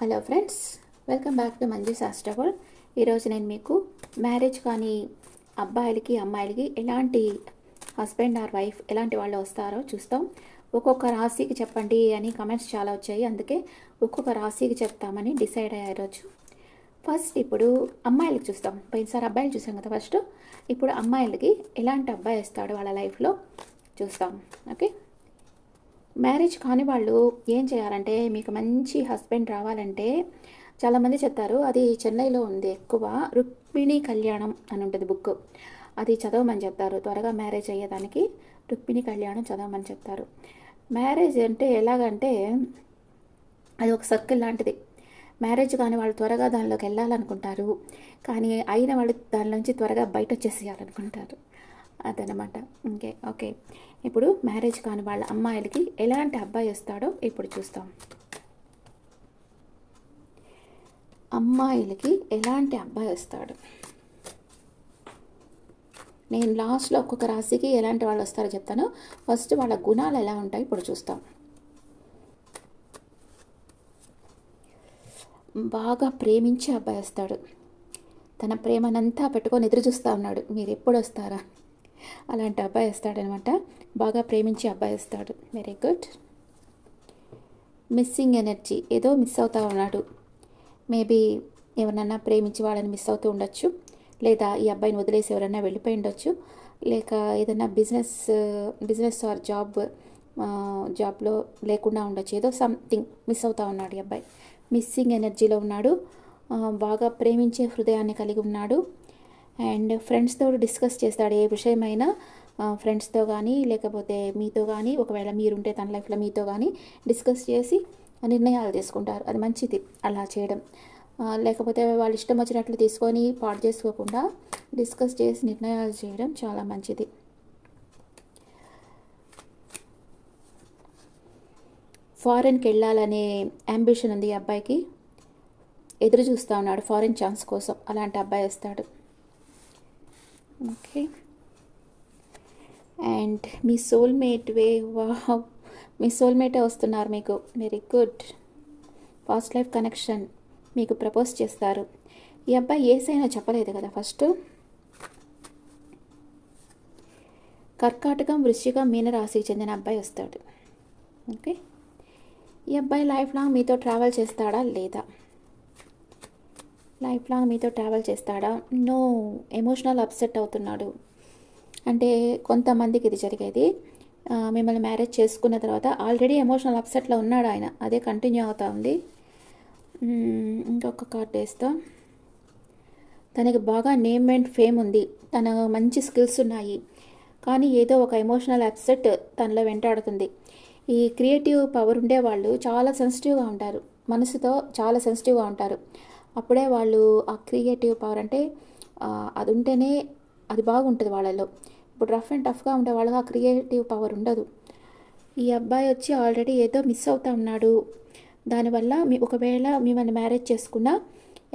Hello friends, welcome back to Manju శాస్త్రగోల్. ఈరోజు నేను మీకు మ్యారేజ్ కానీ అబ్బాయిలకి అమ్మాయిలకి ఎలాంటి హస్బెండ్ ఆర్ వైఫ్ ఎలాంటి వాళ్ళు వస్తారో చూస్తాం. ఒక్కొక్క రాశికి చెప్పండి అని కమెంట్స్ చాలా వచ్చాయి, అందుకే ఒక్కొక్క రాశికి చెప్తామని డిసైడ్ అయ్యా ఈరోజు. ఫస్ట్ ఇప్పుడు అమ్మాయిలకి చూస్తాం. పోయినసారి అబ్బాయిలు చూసాం కదా. ఫస్ట్ ఇప్పుడు అమ్మాయిలకి ఎలాంటి అబ్బాయి వస్తాడు వాళ్ళ లైఫ్లో చూస్తాం. ఓకే, మ్యారేజ్ కాని వాళ్ళు ఏం చేయాలంటే, మీకు మంచి హస్బెండ్ రావాలంటే చాలామంది చెప్తారు, అది చెన్నైలో ఉంది ఎక్కువ, రుక్మిణి కళ్యాణం అని ఉంటుంది బుక్, అది చదవమని చెప్తారు. త్వరగా మ్యారేజ్ అయ్యేదానికి రుక్మిణి కళ్యాణం చదవమని చెప్తారు. మ్యారేజ్ అంటే ఎలాగంటే అది ఒక సర్కిల్ లాంటిది. మ్యారేజ్ కానీ వాళ్ళు త్వరగా దానిలోకి వెళ్ళాలనుకుంటారు, కానీ అయిన వాళ్ళు దానిలోంచి త్వరగా బయట వచ్చేసేయాలనుకుంటారు. అదనమాట. ఓకే, ఇప్పుడు మ్యారేజ్ కాని వాళ్ళ అమ్మాయిలకి ఎలాంటి అబ్బాయి వస్తాడో ఇప్పుడు చూస్తాం. అమ్మాయిలకి ఎలాంటి అబ్బాయి వస్తాడు, నేను లాస్ట్లో ఒక్కొక్క రాశికి ఎలాంటి వాళ్ళు వస్తారో చెప్తాను. ఫస్ట్ వాళ్ళ గుణాలు ఎలా ఉంటాయి ఇప్పుడు చూస్తాం. బాగా ప్రేమించే అబ్బాయి వస్తాడు. తన ప్రేమనంతా పెట్టుకొని ఎదురు చూస్తూ ఉన్నాడు, మీరు ఎప్పుడు వస్తారా, అలాంటి అబ్బాయి వస్తాడనమాట. బాగా ప్రేమించే అబ్బాయి వస్తాడు. Very good. మిస్సింగ్ ఎనర్జీ, ఏదో మిస్ అవుతూ ఉన్నాడు. మేబీ ఎవరన్నా ప్రేమించి వాళ్ళని మిస్ అవుతూ ఉండొచ్చు, లేదా ఈ అబ్బాయిని వదిలేసి ఎవరన్నా వెళ్ళిపోయి ఉండొచ్చు, లేక ఏదైనా బిజినెస్ ఆర్ జాబ్లో లేకుండా ఉండొచ్చు. ఏదో సంథింగ్ మిస్ అవుతూ ఉన్నాడు ఈ అబ్బాయి. మిస్సింగ్ ఎనర్జీలో ఉన్నాడు. బాగా ప్రేమించే హృదయాన్ని కలిగి ఉన్నాడు. అండ్ ఫ్రెండ్స్తో డిస్కస్ చేస్తాడు ఏ విషయమైనా. ఫ్రెండ్స్తో కానీ లేకపోతే మీతో కానీ, ఒకవేళ మీరుంటే తన లైఫ్లో మీతో కానీ డిస్కస్ చేసి నిర్ణయాలు తీసుకుంటారు. అది మంచిది అలా చేయడం. లేకపోతే వాళ్ళు ఇష్టం వచ్చినట్లు తీసుకొని పాడు చేసుకోకుండా డిస్కస్ చేసి నిర్ణయాలు చేయడం చాలా మంచిది. ఫారెన్కి వెళ్ళాలనే అంబిషన్ ఉంది ఈ అబ్బాయికి. ఎదురు చూస్తూ ఉన్నాడు ఫారెన్ ఛాన్స్ కోసం. అలాంటి అబ్బాయి వస్తాడు. ఓకే, అండ్ మీ సోల్మేట్ మీ సోల్మేటే వస్తున్నారు మీకు. Very good. Past life connection, మీకు ప్రపోజ్ చేస్తారు. ఈ అబ్బాయి ఏసైనా చెప్పలేదు కదా. ఫస్ట్ కర్కాటకం, వృశ్చికం, మీనరాశికి చెందిన అబ్బాయి వస్తాడు. ఓకే, ఈ అబ్బాయి లైఫ్ లాంగ్ మీతో ట్రావెల్ చేస్తాడా లేదా? లైఫ్ లాంగ్ మీతో ట్రావెల్ చేస్తాడా? నో, ఎమోషనల్ అప్సెట్ అవుతున్నాడు. అంటే కొంతమందికి ఇది జరిగేది, మిమ్మల్ని మ్యారేజ్ చేసుకున్న తర్వాత ఆల్రెడీ ఎమోషనల్ అప్సెట్లో ఉన్నాడు ఆయన, అదే కంటిన్యూ అవుతూ ఉంది. ఇంకొక కార్డ్ వేస్తాం. తనకి బాగా నేమ్ అండ్ ఫేమ్ ఉంది, తన మంచి స్కిల్స్ ఉన్నాయి, కానీ ఏదో ఒక ఎమోషనల్ అప్సెట్ తనలో వెంటాడుతుంది. ఈ క్రియేటివ్ పవర్ ఉండేవాళ్ళు చాలా సెన్సిటివ్గా ఉంటారు, మనసుతో చాలా సెన్సిటివ్గా ఉంటారు. అప్పుడే వాళ్ళు ఆ క్రియేటివ్ పవర్ అంటే అది ఉంటేనే అది బాగుంటుంది వాళ్ళలో. ఇప్పుడు రఫ్ అండ్ టఫ్గా ఉండే వాళ్ళకి ఆ క్రియేటివ్ పవర్ ఉండదు. ఈ అబ్బాయి వచ్చి ఆల్రెడీ ఏదో మిస్ అవుతా ఉన్నాడు. దానివల్ల ఒకవేళ మిమ్మల్ని మ్యారేజ్ చేసుకున్న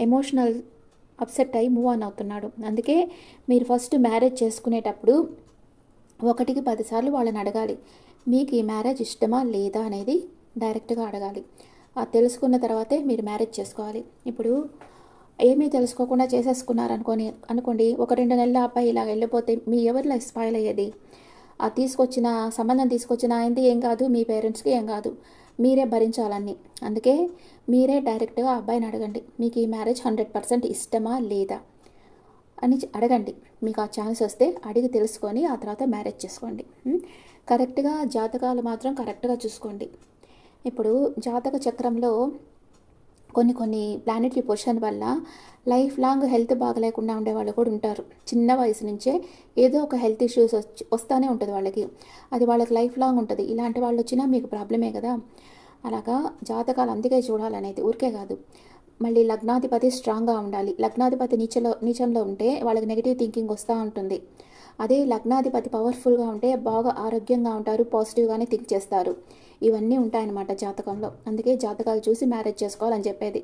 ఎమోషనల్ అప్సెట్ అయ్యి మూవ్ ఆన్ అవుతున్నాడు. అందుకే మీరు ఫస్ట్ మ్యారేజ్ చేసుకునేటప్పుడు 1కి 10 సార్లు వాళ్ళని అడగాలి, మీకు ఈ మ్యారేజ్ ఇష్టమా లేదా అనేది డైరెక్ట్గా అడగాలి. అది తెలుసుకున్న తర్వాతే మీరు మ్యారేజ్ చేసుకోవాలి. ఇప్పుడు ఏమీ తెలుసుకోకుండా అనుకోండి, 1-2 నెలల అబ్బాయి ఇలా వెళ్ళిపోతే మీ ఎవరి లైఫ్ స్పాయిల్ అయ్యేది? ఆ సంబంధం తీసుకొచ్చిన ఆయనది ఏం కాదు, మీ పేరెంట్స్కి ఏం కాదు, మీరే భరించాలన్నీ. అందుకే మీరే డైరెక్ట్గా అబ్బాయిని అడగండి, మీకు ఈ మ్యారేజ్ 100% ఇష్టమా లేదా అని అడగండి. మీకు ఆ ఛాన్స్ వస్తే అడిగి తెలుసుకొని ఆ తర్వాత మ్యారేజ్ చేసుకోండి. కరెక్ట్గా జాతకాలు మాత్రం కరెక్ట్గా చూసుకోండి. ఇప్పుడు జాతక చక్రంలో కొన్ని ప్లానెటరీ పొజిషన్ వల్ల లైఫ్ లాంగ్ హెల్త్ బాగలేకుండా ఉండేవాళ్ళు కూడా ఉంటారు. చిన్న వయసు నుంచే ఏదో ఒక హెల్త్ ఇష్యూస్ వస్తూనే ఉంటుంది వాళ్ళకి, అది వాళ్ళకి లైఫ్ లాంగ్ ఉంటుంది. ఇలాంటి వాళ్ళు వచ్చినా మీకు ప్రాబ్లమే కదా. అలాగా జాతకాలు అందుకే చూడాలనేది, ఊరికే కాదు. మళ్ళీ లగ్నాధిపతి స్ట్రాంగ్గా ఉండాలి. లగ్నాధిపతి నీచంలో ఉంటే వాళ్ళకి నెగిటివ్ థింకింగ్ వస్తూ ఉంటుంది. అదే లగ్నాధిపతి పవర్ఫుల్గా ఉంటే బాగా ఆరోగ్యంగా ఉంటారు, పాజిటివ్గానే థింక్ చేస్తారు. ఇవన్నీ ఉంటాయన్నమాట జాతకంలో. అందుకే జాతకాలు చూసి మ్యారేజ్ చేసుకోవాలని చెప్పేది.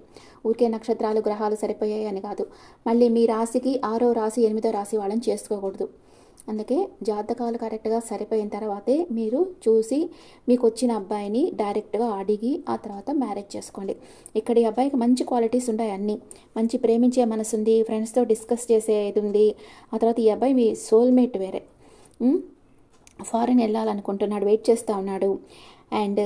ఊరికే నక్షత్రాలు గ్రహాలు సరిపోయాయి అని కాదు. మళ్ళీ మీ రాశికి 6వ రాశి 8వ రాశి వాళ్ళని చేసుకోకూడదు. అందుకే జాతకాలు కరెక్ట్గా సరిపోయిన తర్వాతే మీరు చూసి మీకు వచ్చిన అబ్బాయిని డైరెక్ట్గా అడిగి ఆ తర్వాత మ్యారేజ్ చేసుకోండి. ఇక్కడ ఈ అబ్బాయికి మంచి క్వాలిటీస్ ఉంటాయి, అన్నీ మంచి ప్రేమించే మనసు ఉంది, ఫ్రెండ్స్తో డిస్కస్ చేసేది ఉంది. ఆ తర్వాత ఈ అబ్బాయి మీ సోల్మేట్ వేరే. ఫారిన్ వెళ్ళాలనుకుంటున్నాడు, వెయిట్ చేస్తూ ఉన్నాడు. అండ్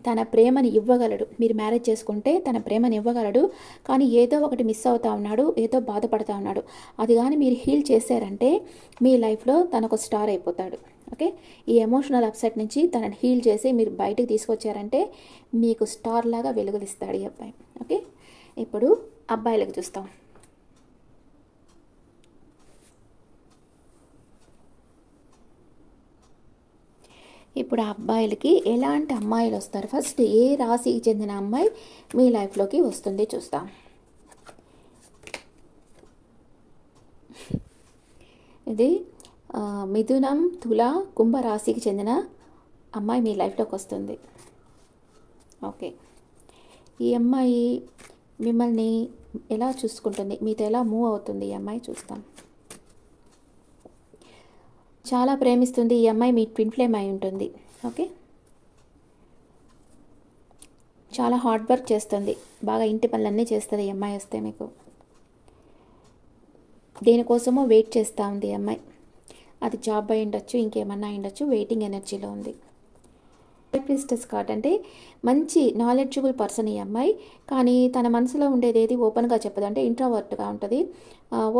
తన ప్రేమని ఇవ్వగలడు. మీరు మ్యారేజ్ చేసుకుంటే తన ప్రేమని ఇవ్వగలడు, కానీ ఏదో ఒకటి మిస్ అవుతా ఉన్నాడు, ఏదో బాధపడుతూ ఉన్నాడు. అది కానీ మీరు హీల్ చేశారంటే మీ లైఫ్లో తనకు స్టార్ అయిపోతాడు. ఓకే, ఈ ఎమోషనల్ అప్సెట్ నుంచి తనని హీల్ చేసి మీరు బయటికి తీసుకొచ్చారంటే మీకు స్టార్ లాగా వెలుగులిస్తాడు ఈ అబ్బాయి. ఓకే, ఇప్పుడు అబ్బాయిలకు చూస్తాం. ఇప్పుడు ఆ అబ్బాయిలకి ఎలాంటి అమ్మాయిలు వస్తారు, ఫస్ట్ ఏ రాశికి చెందిన అమ్మాయి మీ లైఫ్లోకి వస్తుంది చూస్తాం. ఇది మిథునం, తుల, కుంభ రాశికి చెందిన అమ్మాయి మీ లైఫ్లోకి వస్తుంది. ఓకే, ఈ అమ్మాయి మిమ్మల్ని ఎలా చూసుకుంటుంది, మీతో ఎలా మూవ్ అవుతుంది ఈ అమ్మాయి చూస్తాం. చాలా ప్రేమిస్తుంది ఈ అమ్మాయి, మీ ట్విన్ ఫ్లేమ్ అయి ఉంటుంది. ఓకే, చాలా హార్డ్ వర్క్ చేస్తుంది, బాగా ఇంటి పనులన్నీ చేస్తుంది ఈ అమ్మాయి వస్తే మీకు. దేనికోసమో వెయిట్ చేస్తూ ఉంది ఈ అమ్మాయి, అది జాబ్ అయి ఉండొచ్చు, ఇంకేమన్నా ఉండొచ్చు, వెయిటింగ్ ఎనర్జీలో ఉంది. ప్రిస్టెస్ కార్డ్ అంటే మంచి నాలెడ్జబుల్ పర్సన్ ఈ అమ్మాయి, కానీ తన మనసులో ఉండేది ఏది ఓపెన్గా చెప్పదు, అంటే ఇంట్రోవర్ట్గా ఉంటుంది,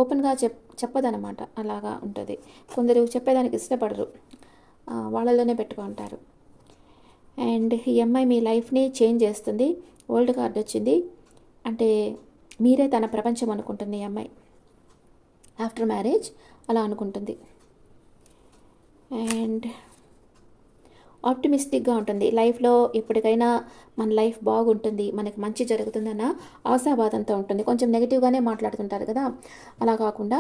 ఓపెన్గా చెప్పదనమాట, అలాగా ఉంటుంది. కొందరు చెప్పేదానికి ఇష్టపడరు, వాళ్ళలోనే పెట్టుకుంటారు. అండ్ ఈ అమ్మాయి మీ లైఫ్ని చేంజ్ చేస్తుంది. వరల్డ్ కార్డ్ వచ్చింది, అంటే మీరే తన ప్రపంచం అనుకుంటుంది ఈ అమ్మాయి. ఆఫ్టర్ మ్యారేజ్ అలా అనుకుంటుంది. అండ్ ఆప్టిమిస్టిక్గా ఉంటుంది, లైఫ్లో ఎప్పటికైనా మన లైఫ్ బాగుంటుంది, మనకి మంచి జరుగుతుందన్న ఆశావాదంతో ఉంటుంది. కొంచెం నెగిటివ్గానే మాట్లాడుతుంటారు కదా, అలా కాకుండా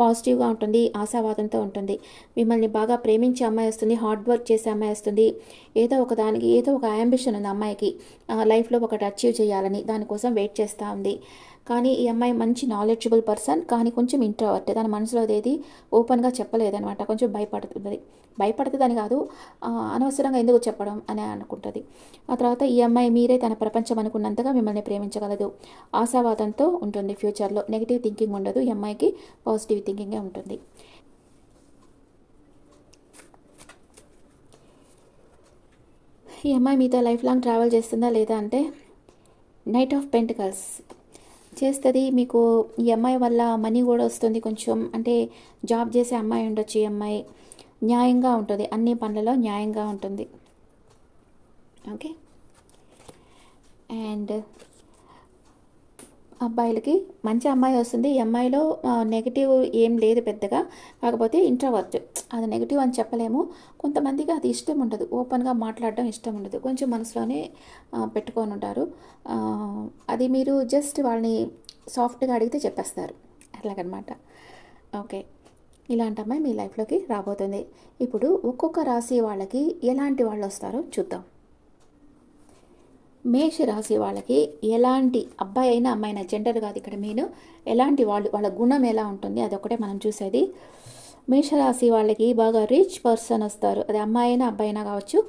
పాజిటివ్గా ఉంటుంది, ఆశావాదంతో ఉంటుంది. మిమ్మల్ని బాగా ప్రేమించే అమ్మాయి వస్తుంది, హార్డ్ వర్క్ చేసే అమ్మాయి వస్తుంది. ఏదో ఒక యాంబిషన్ ఉంది అమ్మాయికి, లైఫ్లో ఒకటి అచీవ్ చేయాలని, దానికోసం వెయిట్ చేస్తూ ఉంది. కానీ ఈ అమ్మాయి మంచి నాలెడ్జబుల్ పర్సన్, కానీ కొంచెం ఇంట్రోవర్ట్, తన మనసులో ఏది ఓపెన్గా చెప్పలేదనమాట, కొంచెం భయపడుతుందని కాదు, అనవసరంగా ఎందుకు చెప్పడం అని అనుకుంటుంది. ఆ తర్వాత ఈ అమ్మాయి మీరే తన ప్రపంచం అనుకున్నంతగా మిమ్మల్ని ప్రేమించగలదు, ఆశావాదంతో ఉంటుంది. ఫ్యూచర్లో నెగిటివ్ థింకింగ్ ఉండదు ఈ అమ్మాయికి, పాజిటివ్ థింకింగే ఉంటుంది. ఈ అమ్మాయి మీతో లైఫ్ లాంగ్ ట్రావెల్ చేస్తుందా లేదా అంటే నైట్ ఆఫ్ పెంటికల్స్ చేస్తుంది. మీకు ఈ అమ్మాయి వల్ల మనీ కూడా వస్తుంది కొంచెం, అంటే జాబ్ చేసే అమ్మాయి ఉండొచ్చు ఈ అమ్మాయి. న్యాయంగా ఉంటుంది, అన్ని పనులలో న్యాయంగా ఉంటుంది. ఓకే, అండ్ అబ్బాయిలకి మంచి అమ్మాయి వస్తుంది. ఈ అమ్మాయిలో నెగిటివ్ ఏం లేదు పెద్దగా, కాకపోతే ఇంట్రోవర్ట్, అది నెగిటివ్ అని చెప్పలేము. కొంతమందికి అది ఇష్టం ఉండదు, ఓపెన్గా మాట్లాడడం ఇష్టం ఉండదు, కొంచెం మనసులోనే పెట్టుకొని ఉంటారు. అది మీరు జస్ట్ వాళ్ళని సాఫ్ట్గా అడిగితే చెప్పేస్తారు, అట్లాగనమాట. ఓకే, ఇలాంటి అమ్మాయి మీ లైఫ్లోకి రాబోతుంది. ఇప్పుడు ఒక్కొక్క రాశి వాళ్ళకి ఎలాంటి వాళ్ళు వస్తారో చూద్దాం. మేష రాశి వాళ్ళకి ఎలాంటి అబ్బాయి అయినా అమ్మాయి అయినా, జెండర్ కాదు ఇక్కడ మెయిన్, ఎలాంటి వాళ్ళ గుణం ఎలా ఉంటుంది అదొకటే మనం చూసేది. మేషరాశి వాళ్ళకి బాగా రిచ్ పర్సన్ వస్తారు, అది అమ్మాయి అయినా అబ్బాయి అయినా కావచ్చు.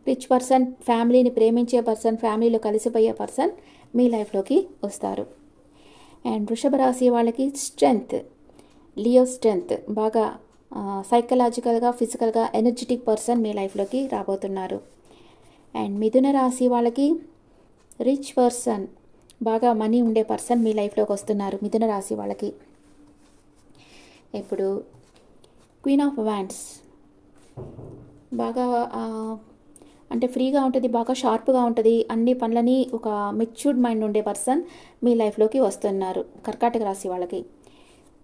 రిచ్ పర్సన్, ఫ్యామిలీని ప్రేమించే పర్సన్, ఫ్యామిలీలో కలిసిపోయే పర్సన్ మీ లైఫ్లోకి వస్తారు. అండ్ వృషభ రాశి వాళ్ళకి స్ట్రెంగ్త్, లియో స్ట్రెంగ్త్, బాగా సైకలాజికల్గా, ఫిజికల్గా ఎనర్జెటిక్ పర్సన్ మీ లైఫ్లోకి రాబోతున్నారు. అండ్ మిథున రాశి వాళ్ళకి రిచ్ పర్సన్, బాగా మనీ ఉండే పర్సన్ మీ లైఫ్లోకి వస్తున్నారు మిథున రాశి వాళ్ళకి. ఇప్పుడు క్వీన్ ఆఫ్ వ్యాండ్స్, బాగా అంటే ఫ్రీగా ఉంటుంది, బాగా షార్ప్గా ఉంటుంది, అన్ని పనులని ఒక మెచ్యూర్డ్ మైండ్ ఉండే పర్సన్ మీ లైఫ్లోకి వస్తున్నారు కర్కాటక రాశి వాళ్ళకి.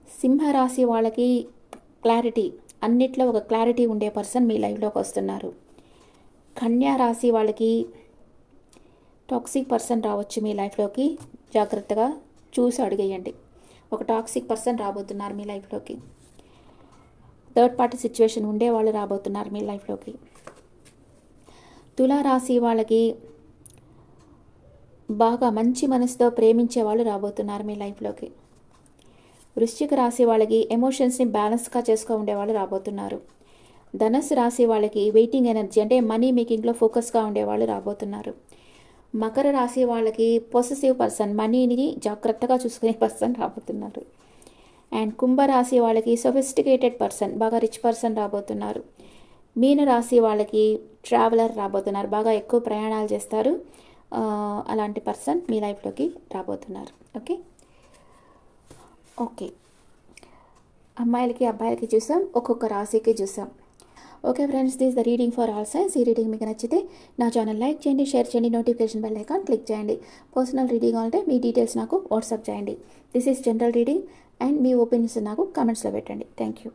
సింహరాశి వాళ్ళకి క్లారిటీ, అన్నిట్లో ఒక క్లారిటీ ఉండే పర్సన్ మీ లైఫ్లోకి వస్తున్నారు. కన్యా రాశి వాళ్ళకి టాక్సిక్ పర్సన్ రావచ్చు మీ లైఫ్లోకి, జాగ్రత్తగా చూసి అడిగేయండి. ఒక టాక్సిక్ పర్సన్ రాబోతున్నారు మీ లైఫ్లోకి, థర్డ్ పార్టీ సిచ్యువేషన్ ఉండేవాళ్ళు రాబోతున్నారు మీ లైఫ్లోకి. తులారాశి వాళ్ళకి బాగా మంచి మనసుతో ప్రేమించే వాళ్ళు రాబోతున్నారు మీ లైఫ్లోకి. వృశ్చిక రాశి వాళ్ళకి ఎమోషన్స్ని బ్యాలెన్స్గా చేసుకో ఉండేవాళ్ళు రాబోతున్నారు. ధనుస్సు రాశి వాళ్ళకి వెయిటింగ్ ఎనర్జీ అంటే మనీ మేకింగ్లో ఫోకస్గా ఉండేవాళ్ళు రాబోతున్నారు. మకర రాశి వాళ్ళకి పొసెసివ్ పర్సన్, మనీని జాగ్రత్తగా చూసుకునే పర్సన్ రాబోతున్నారు. అండ్ కుంభరాశి వాళ్ళకి సొఫిస్టికేటెడ్ పర్సన్, బాగా రిచ్ పర్సన్ రాబోతున్నారు. మీన రాశి వాళ్ళకి ట్రావెలర్ రాబోతున్నారు, బాగా ఎక్కువ ప్రయాణాలు చేస్తారు. అలాంటి పర్సన్ మీ లైఫ్లోకి రాబోతున్నారు. ఓకే ఓకే అమ్మాయిలకి అబ్బాయిలకి చూసాం, ఒక్కొక్క రాశికి చూసాం. Okay friends, this the reading for all science. ఈ రీడింగ్ మీకు నచ్చితే నా ఛానల్ లైక్ చేయండి, షేర్ చేయండి, నోటిఫికేషన్ బెల్ ఐకాన్ క్లిక్ చేయండి. పర్సనల్ రీడింగ్ అంటే మీ డీటెయిల్స్ నాకు వాట్సాప్ చేయండి. This is general reading and me opinions నాకు కమెంట్స్లో పెట్టండి. Thank you.